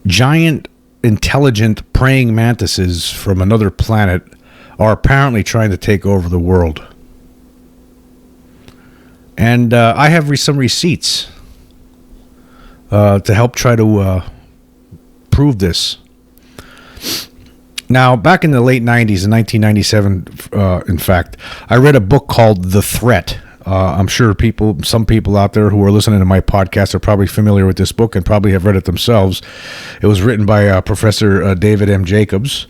Giant, intelligent praying mantises from another planet are apparently trying to take over the world. And I have some receipts to help try to prove this. Now, back in the late 90s, in 1997, in fact, I read a book called The Threat. I'm sure some people out there who are listening to my podcast are probably familiar with this book and probably have read it themselves. It was written by Professor David M. Jacobs,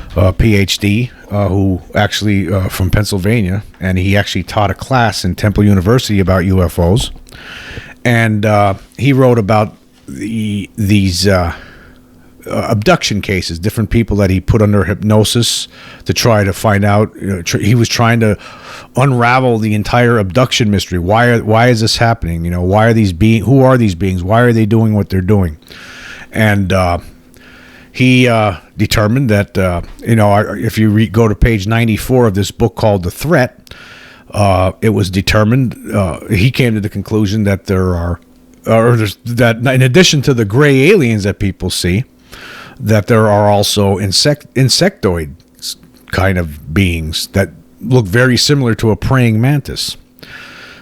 PhD, who actually from Pennsylvania, and he actually taught a class in Temple University about UFOs. And he wrote about these abduction cases, different people that he put under hypnosis to try to find out. He was trying to unravel the entire abduction mystery. Why is this happening? Why are these who are these beings? Why are they doing what they're doing? And he determined that if you go to page 94 of this book called The Threat, it was determined. He came to the conclusion that that in addition to the gray aliens that people see, that there are also insectoid kind of beings that look very similar to a praying mantis.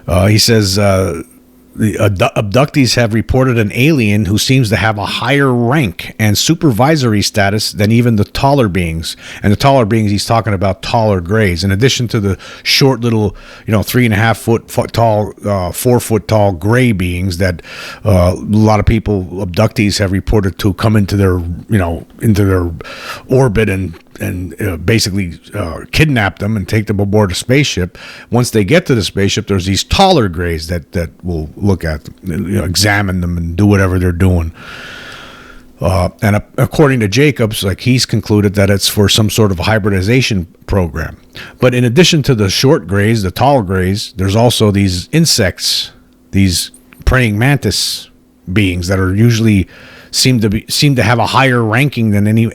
He says the abductees have reported an alien who seems to have a higher rank and supervisory status than even the taller beings. And the taller beings, he's talking about taller grays. In addition to the short little, 3.5 foot tall, 4 foot tall gray beings that a lot of people, abductees, have reported to come into their, into their orbit and basically kidnap them and take them aboard a spaceship. Once they get to the spaceship, there's these taller grays that will look at them, examine them and do whatever they're doing. And according to Jacobs, he's concluded that it's for some sort of hybridization program. But in addition to the short grays, the tall grays, there's also these insects, these praying mantis beings that are usually seem to have a higher ranking than any of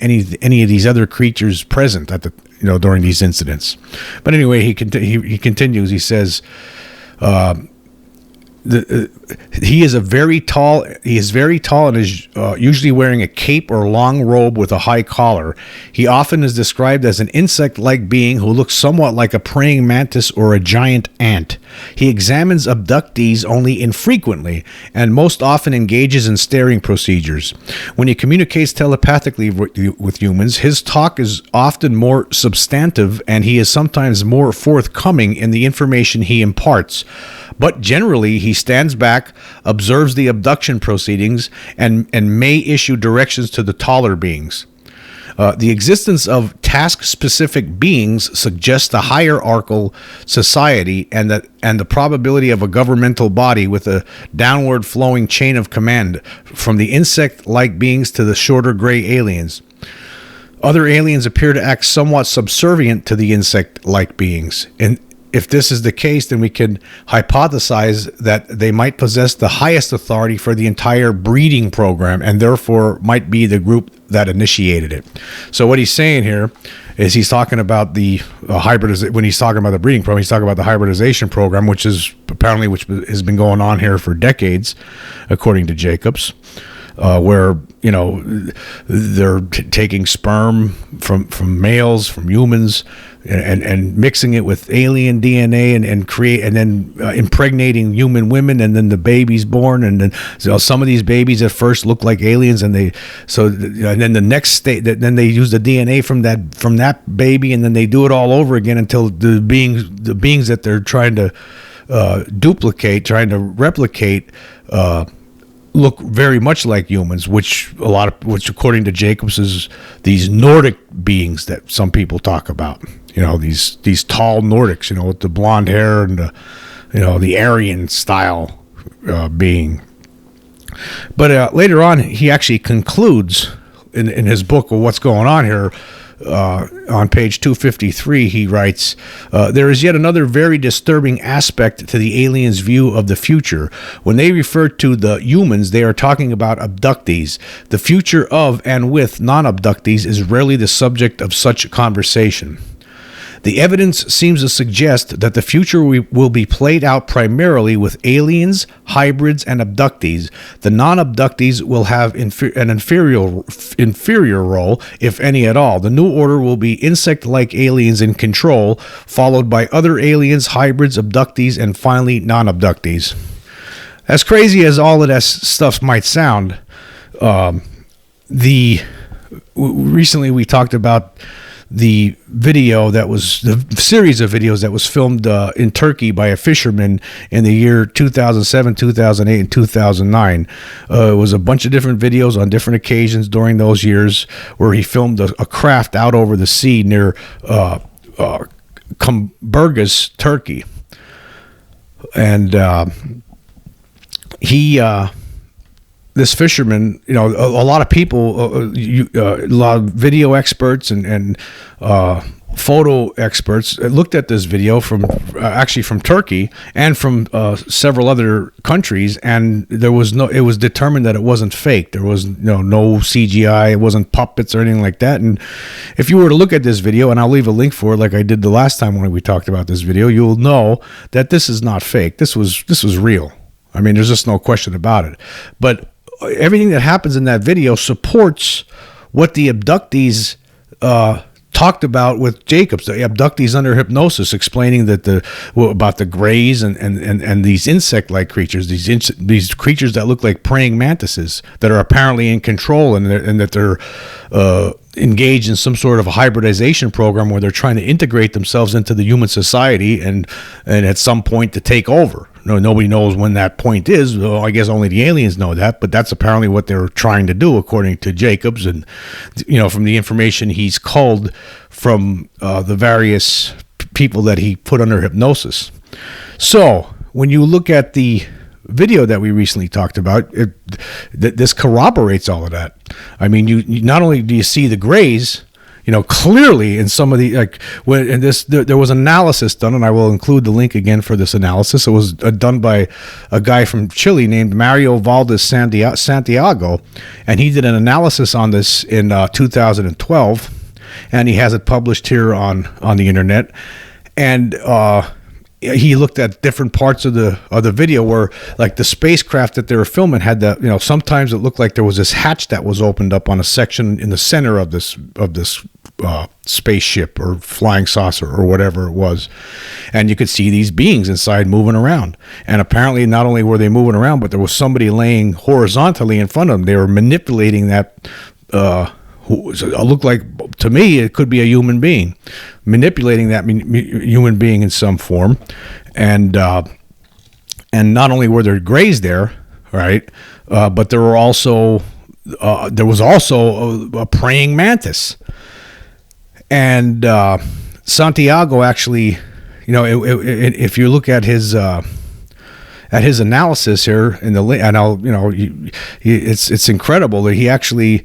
these other creatures present at the during these incidents. But anyway, he continues. He says he is very tall and is usually wearing a cape or long robe with a high collar. He often is described as an insect-like being who looks somewhat like a praying mantis or a giant ant. He examines abductees only infrequently and most often engages in staring procedures. When he communicates telepathically with humans, his talk is often more substantive and he is sometimes more forthcoming in the information he imparts. But generally, he stands back, observes the abduction proceedings, and may issue directions to the taller beings. The existence of task-specific beings suggests a hierarchical society and the probability of a governmental body with a downward-flowing chain of command from the insect-like beings to the shorter gray aliens. Other aliens appear to act somewhat subservient to the insect-like beings. And if this is the case, then we can hypothesize that they might possess the highest authority for the entire breeding program and therefore might be the group that initiated it. So what he's saying here is he's talking about the hybridization. When he's talking about the breeding program, he's talking about the hybridization program, which has been going on here for decades, according to Jacobs. Where they're taking sperm from males, from humans, and mixing it with alien DNA and then impregnating human women, and then the baby's born, and then some of these babies at first look like aliens, and then the next state, then they use the DNA from that baby, and then they do it all over again until the beings that they're trying to replicate look very much like humans, which according to Jacobs is these Nordic beings that some people talk about. These tall Nordics, with the blonde hair and the Aryan style being. But later on, he actually concludes in his book, well, what's going on here. on page 253, he writes, there is yet another very disturbing aspect to the aliens' view of the future. When they refer to the humans, they are talking about abductees. The future of and with non-abductees is rarely the subject of such conversation. The evidence seems to suggest that the future will be played out primarily with aliens, hybrids, and abductees. The non-abductees will have an inferior role, if any at all. The new order will be insect-like aliens in control, followed by other aliens, hybrids, abductees, and finally non-abductees. As crazy as all of that stuff might sound, recently we talked about the video that was the series of videos that was filmed in Turkey by a fisherman in the year 2007, 2008, and 2009. It was a bunch of different videos on different occasions during those years where he filmed a craft out over the sea near Kumburgaz, Turkey. And this fisherman, a lot of people, a lot of video experts and photo experts looked at this video from Turkey and from several other countries, and it was determined that it wasn't fake. There was no CGI, it wasn't puppets or anything like that. And if you were to look at this video, and I'll leave a link for it like I did the last time when we talked about this video, you'll know that this is not fake. This was real. I mean, there's just no question about it. But everything that happens in that video supports what the abductees talked about with Jacobs, the abductees under hypnosis, explaining that about the greys and these insect-like creatures, these creatures that look like praying mantises that are apparently in control, and that they're engaged in some sort of a hybridization program where they're trying to integrate themselves into the human society and at some point to take over. Nobody knows when that point is. Well, I guess only the aliens know that, but that's apparently what they're trying to do, according to Jacobs. And, from the information he's culled from the various people that he put under hypnosis. So when you look at the video that we recently talked about, this corroborates all of that. I mean, you not only do you see the grays, clearly in some of the, there was analysis done, and I will include the link again for this analysis. It was done by a guy from Chile named Mario Valdez Santiago, and he did an analysis on this in 2012, and he has it published here on the internet. And he looked at different parts of the video where, like, the spacecraft that they were filming had that, sometimes it looked like there was this hatch that was opened up on a section in the center of this spaceship or flying saucer or whatever it was, and you could see these beings inside moving around. And apparently not only were they moving around, but there was somebody laying horizontally in front of them. They were manipulating that it looked like, to me, it could be a human being, manipulating that human being in some form. And not only were there grays there, right, but there was also a praying mantis. And Santiago actually, if you look at his analysis here in the link, and it's incredible that he actually,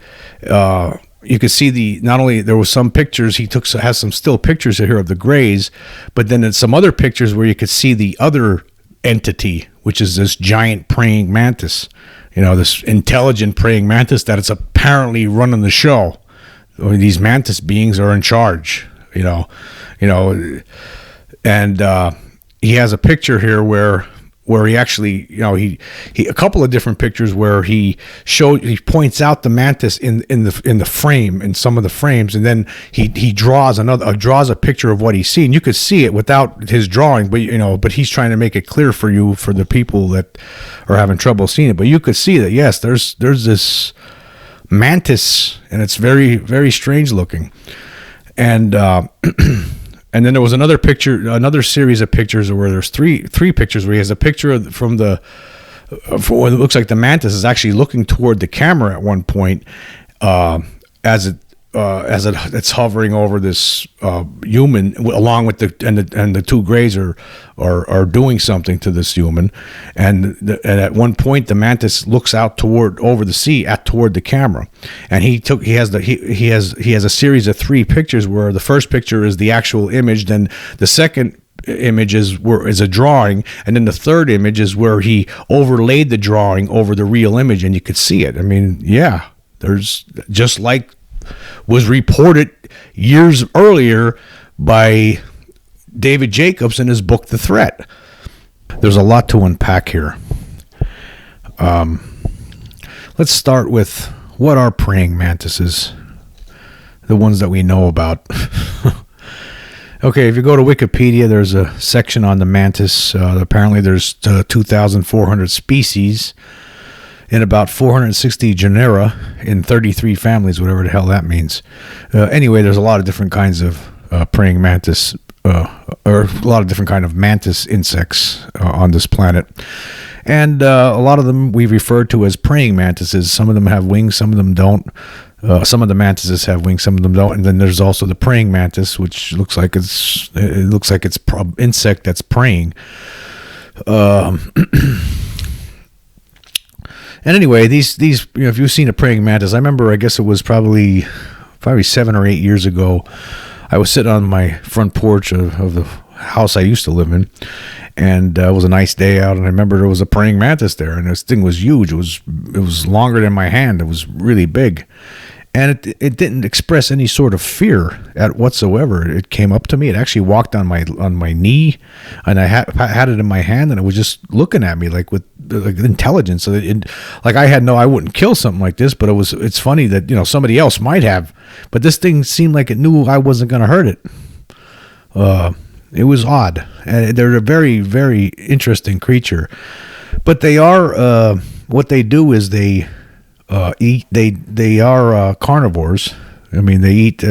you could see not only there was some pictures, has some still pictures here of the grays, but then in some other pictures where you could see the other entity, which is this giant praying mantis, this intelligent praying mantis that is apparently running the show. These mantis beings are in charge, and he has a picture here where he actually, he a couple of different pictures where he points out the mantis in the frame, in some of the frames, and then he draws a picture of what he's seen. You could see it without his drawing, but he's trying to make it clear for the people that are having trouble seeing it. But you could see that, yes, there's this mantis, and it's very, very strange looking. And and then there was another series of pictures where there's three pictures where he has a picture from what it looks like the mantis is actually looking toward the camera at one point, as it it's hovering over this human, along with the two grays are doing something to this human, and at one point the mantis looks out over the sea toward the camera, and he has a series of 3 pictures where the first picture is the actual image, then the second image is a drawing, and then the third image is where he overlaid the drawing over the real image, and you could see it. I mean, yeah, there's just like was reported years earlier by David Jacobs in his book, The Threat. There's a lot to unpack here. Let's start with, what are praying mantises? The ones that we know about. Okay, if you go to Wikipedia, there's a section on the mantis. Apparently there's 2,400 species in about 460 genera in 33 families, whatever the hell that means. Anyway, there's a lot of different kinds of praying mantis, or a lot of different kind of mantis insects on this planet. And a lot of them we refer to as praying mantises. Some of them have wings, some of them don't. Some of the mantises have wings, some of them don't. And then there's also the praying mantis, which looks like it's insect that's praying. And anyway, these if you've seen a praying mantis, I remember, I guess it was probably 7 or 8 years ago, I was sitting on my front porch of the house I used to live in, and it was a nice day out, and I remember there was a praying mantis there, and this thing was huge. It was longer than my hand. It was really big. And it didn't express any sort of fear whatsoever. It came up to me. It actually walked on my knee, and I had it in my hand, and it was just looking at me like with intelligence. So I wouldn't kill something like this, but it's funny that somebody else might have, but this thing seemed like it knew I wasn't going to hurt it. It was odd, and they're a very, very interesting creature. But they are what they do is they eat. They are carnivores. I mean, they eat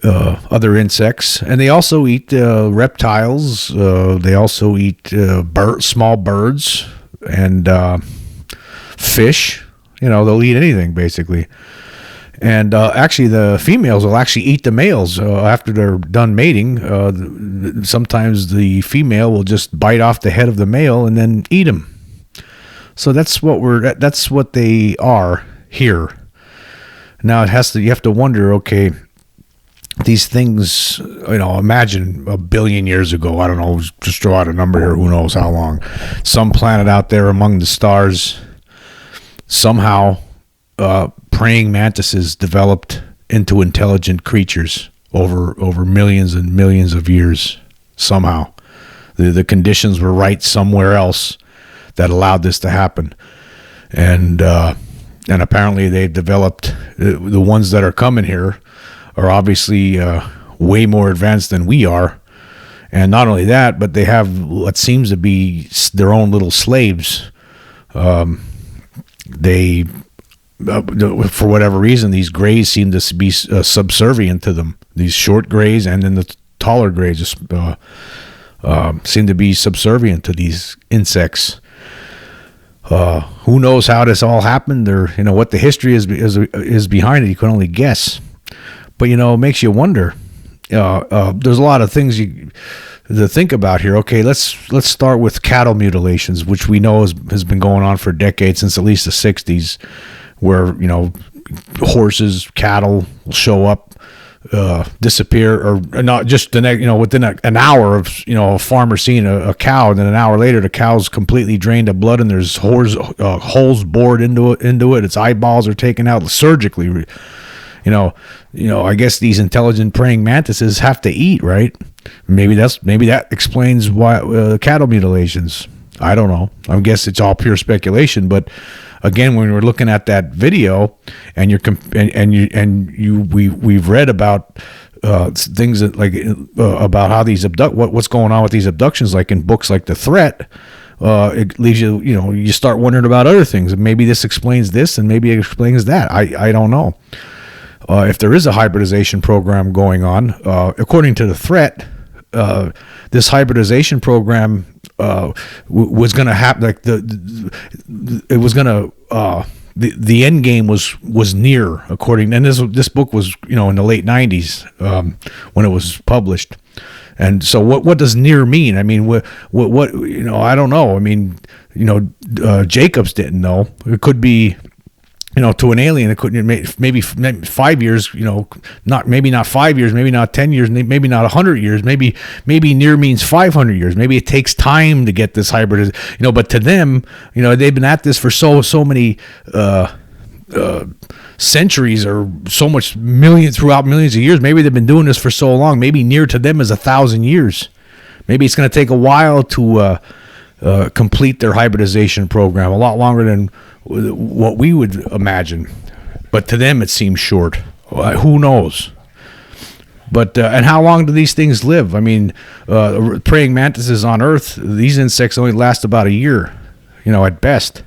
other insects, and they also eat reptiles. They also eat small birds and fish. They'll eat anything basically. And actually, the females will actually eat the males after they're done mating. Sometimes the female will just bite off the head of the male and then eat him. So that's what they are here. Now you have to wonder, okay, these things, imagine a billion years ago, I don't know, just throw out a number here, who knows how long, some planet out there among the stars, somehow praying mantises developed into intelligent creatures over millions and millions of years. Somehow the conditions were right somewhere else that allowed this to happen, and apparently they've developed, the ones that are coming here are obviously way more advanced than we are. And not only that, but they have what seems to be their own little slaves. They for whatever reason, these grays seem to be subservient to them. These short grays and then the taller grays just seem to be subservient to these insects. Who knows how this all happened, or what the history is behind it? You can only guess. But it makes you wonder. There's a lot of things to think about here. Okay, let's start with cattle mutilations, which we know has been going on for decades, since at least the 60s, where horses, cattle will show up, disappear, or not just the next, within an hour of a farmer seeing a cow, and then an hour later the cow's completely drained of blood, and there's holes bored into it. Its eyeballs are taken out surgically. I guess these intelligent praying mantises have to eat, right? Maybe that explains why cattle mutilations. I don't know. I guess it's all pure speculation, but again, when we're looking at that video, and we've read about things that about how these what's going on with these abductions, like in books like The Threat. It leaves you start wondering about other things. Maybe this explains this, and maybe it explains that. I don't know. If there is a hybridization program going on, according to The Threat, this hybridization program was going to happen. It was going to the end game was near, according. And this book was, in the late 90s when it was published. And so what does near mean? I mean, what I don't know. I mean, Jacobs didn't know. It could be, to an alien, it could maybe 5 years, not 5 years, maybe not 10 years, maybe not 100 years, maybe near means 500 years. Maybe it takes time to get this hybrid, but to them, they've been at this for so many centuries, or so much throughout millions of years. Maybe they've been doing this for so long. Maybe near to them is 1,000 years. Maybe it's going to take a while to complete their hybridization program, a lot longer than what we would imagine, but to them it seems short. Who knows? But and how long do these things live? I mean, praying mantises on Earth, these insects only last about a year, at best.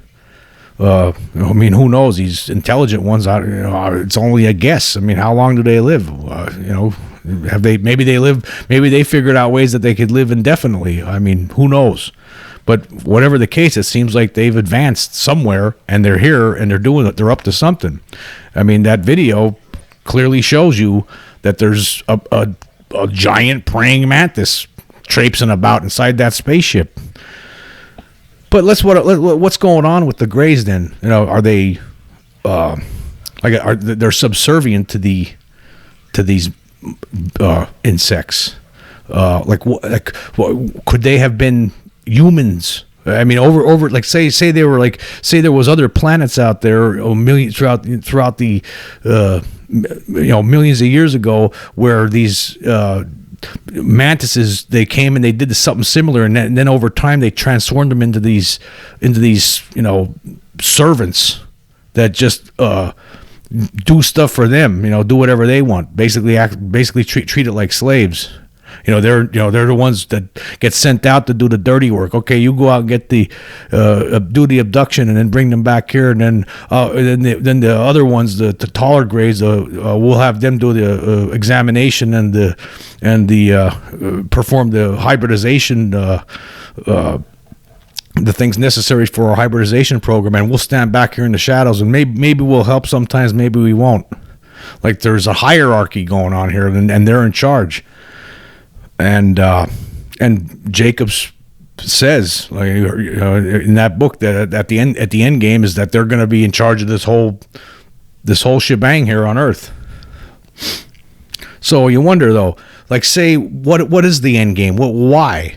I mean, who knows? These intelligent ones, it's only a guess. I mean, how long do they live? Have they? Maybe they figured out ways that they could live indefinitely. I mean, who knows? But whatever the case, it seems like they've advanced somewhere, and they're here, and they're doing it. They're up to something. I mean, that video clearly shows you that there's a giant praying mantis traipsing about inside that spaceship. But what's going on with the Greys then? Are they they're subservient to these insects? Could they have been humans? I mean, over like say there was other planets out there throughout the millions of years ago, where these mantises, they came and they did something similar, and then over time they transformed them into these servants that just do stuff for them, do whatever they want, basically treat it like slaves. They're the ones that get sent out to do the dirty work. Okay, you go out and get do the abduction, and then bring them back here, and then the other ones, the taller Greys, we'll have them do the examination and perform the hybridization, the things necessary for our hybridization program, and we'll stand back here in the shadows, and maybe we'll help sometimes, maybe we won't. Like, there's a hierarchy going on here, and they're in charge. And Jacobs says, in that book, that at the end game is that they're going to be in charge of this whole shebang here on Earth. So you wonder, though, say what is the end game? Why?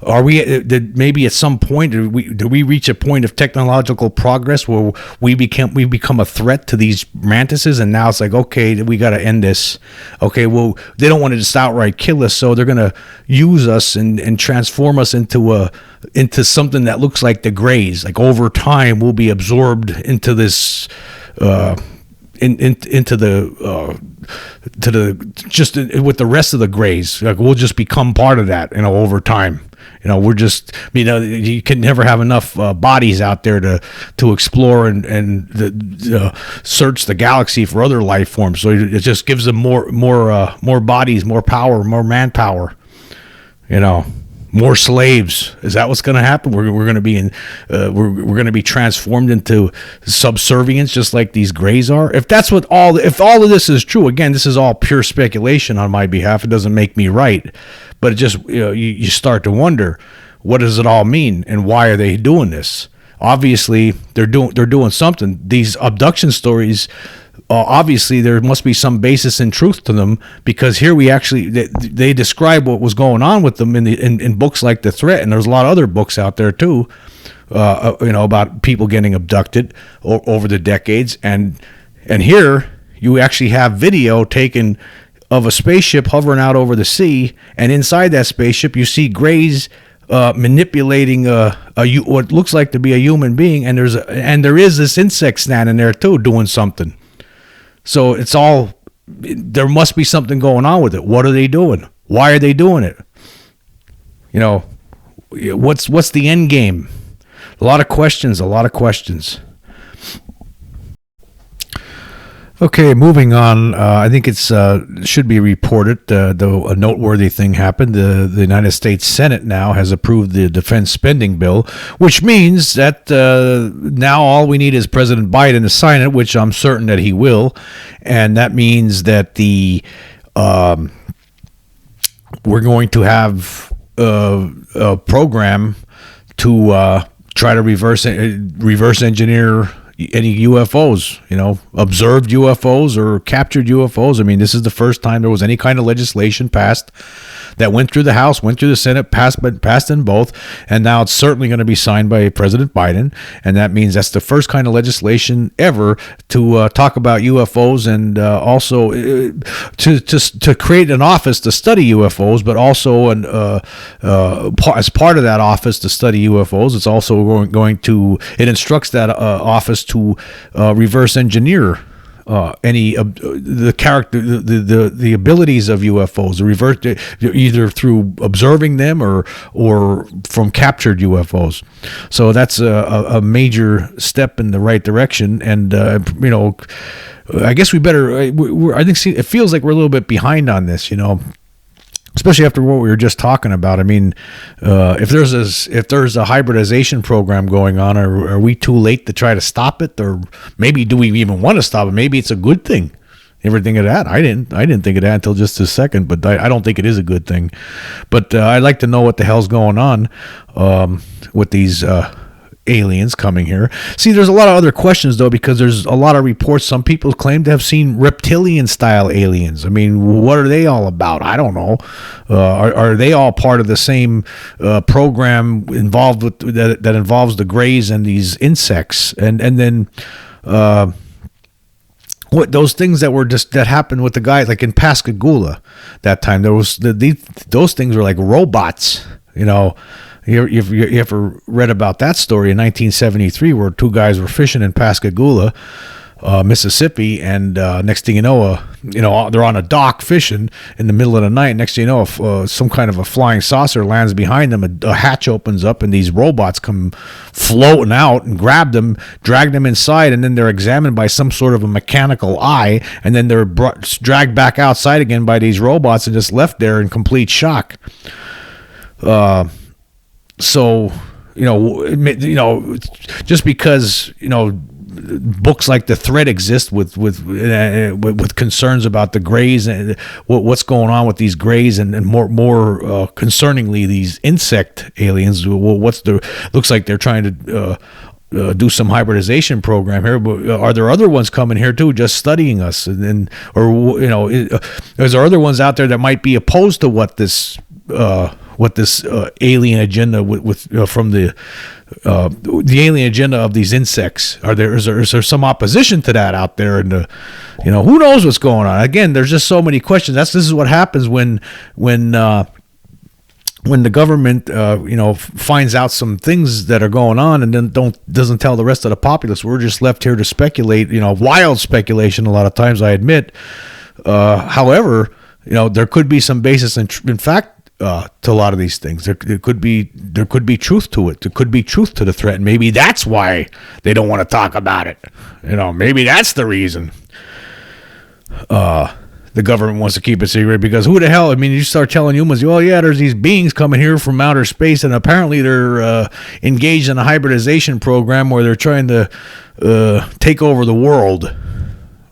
Are we maybe at some point do we reach a point of technological progress where we become a threat to these mantises, and now it's like, okay, we got to end this. Okay, well, they don't want to just outright kill us, so they're going to use us and transform us into something that looks like the Greys. Like, over time, we'll be absorbed into this into the with the rest of the Greys. Like, we'll just become part of that, over time. We're just, you can never have enough bodies out there to explore and search the galaxy for other life forms. So it just gives them more bodies, more power, more manpower. More slaves. Is that what's going to happen? We're going to be we're going to be transformed into subservients, just like these Greys are. If all of this is true, again, this is all pure speculation on my behalf. It doesn't make me right, but it just you start to wonder, what does it all mean, and why are they doing this? Obviously, they're doing something. These abduction stories. Obviously, there must be some basis in truth to them, because here they describe what was going on with them in books like The Threat, and there's a lot of other books out there too, about people getting abducted over the decades, and here you actually have video taken of a spaceship hovering out over the sea, and inside that spaceship you see Greys manipulating what looks like to be a human being, and there is this insect standing there too, doing something. So there must be something going on with it. What are they doing? Why are they doing it? What's the end game? A lot of questions. Okay, moving on. I think it's should be reported, though a noteworthy thing happened. The United States Senate now has approved the defense spending bill, which means that now all we need is President Biden to sign it, which I'm certain that he will, and that means that we're going to have a program to try to reverse engineer any UFOs, observed UFOs or captured UFOs. I mean, this is the first time there was any kind of legislation passed that went through the House, went through the Senate, passed in both, and now it's certainly going to be signed by President Biden, and that means that's the first kind of legislation ever to talk about UFOs, and also to create an office to study UFOs, but also as part of that office to study UFOs, it's also it instructs that office to reverse engineer any the character, the abilities of UFOs, revert either through observing them or from captured UFOs. So that's a major step in the right direction, and I guess we better. I think it feels like we're a little bit behind on this, especially after what we were just talking about. I mean, if there's a hybridization program going on, are we too late to try to stop it, or maybe do we even want to stop it? Maybe it's a good thing. You ever think of that? I didn't think of that until just a second, but I don't think it is a good thing. But I'd like to know what the hell's going on with these aliens coming here. See, there's a lot of other questions though, because there's a lot of reports. Some people claim to have seen reptilian style aliens. I mean, what are they all about? I don't know. Are they all part of the same program involved with that involves the Greys and these insects? And then what those things that happened with the guys, like in Pascagoula that time, there was those things were like robots, You ever read about that story in 1973 where two guys were fishing in Pascagoula, Mississippi, and next thing you know, they're on a dock fishing in the middle of the night. Next thing you know, some kind of a flying saucer lands behind them. A hatch opens up, and these robots come floating out and grab them, drag them inside, and then they're examined by some sort of a mechanical eye, and then they're dragged back outside again by these robots and just left there in complete shock. So, just because, books like The Threat exist with concerns about the Greys and what's going on with these Greys, and more concerningly these insect aliens. Looks like they're trying to do some hybridization program here, but are there other ones coming here too, just studying us? Is there other ones out there that might be opposed to what this alien agenda from the alien agenda of these insects? Is there some opposition to that out there? And who knows what's going on? Again, there's just so many questions. This is what happens when the government finds out some things that are going on and then doesn't tell the rest of the populace. We're just left here to speculate, wild speculation a lot of times, I admit. However, there could be some basis in fact to a lot of these things. There could be truth to it. There could be truth to the threat, and maybe that's why they don't want to talk about it. Maybe that's the reason. The government wants to keep it secret, because who the hell? I mean, you start telling humans, well, yeah, there's these beings coming here from outer space, and apparently they're engaged in a hybridization program where they're trying to take over the world.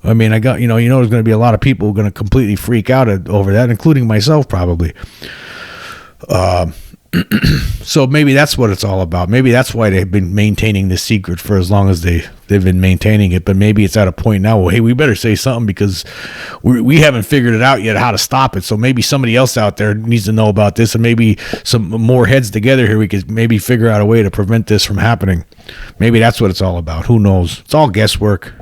I mean, there's going to be a lot of people going to completely freak out over that, including myself probably. So maybe that's what it's all about. Maybe that's why they've been maintaining this secret for as long as they've been maintaining it. But maybe it's at a point now, well, hey, we better say something, because we haven't figured it out yet how to stop it. So maybe somebody else out there needs to know about this, and maybe some more heads together here, we could maybe figure out a way to prevent this from happening. Maybe that's what it's all about. Who knows? It's all guesswork.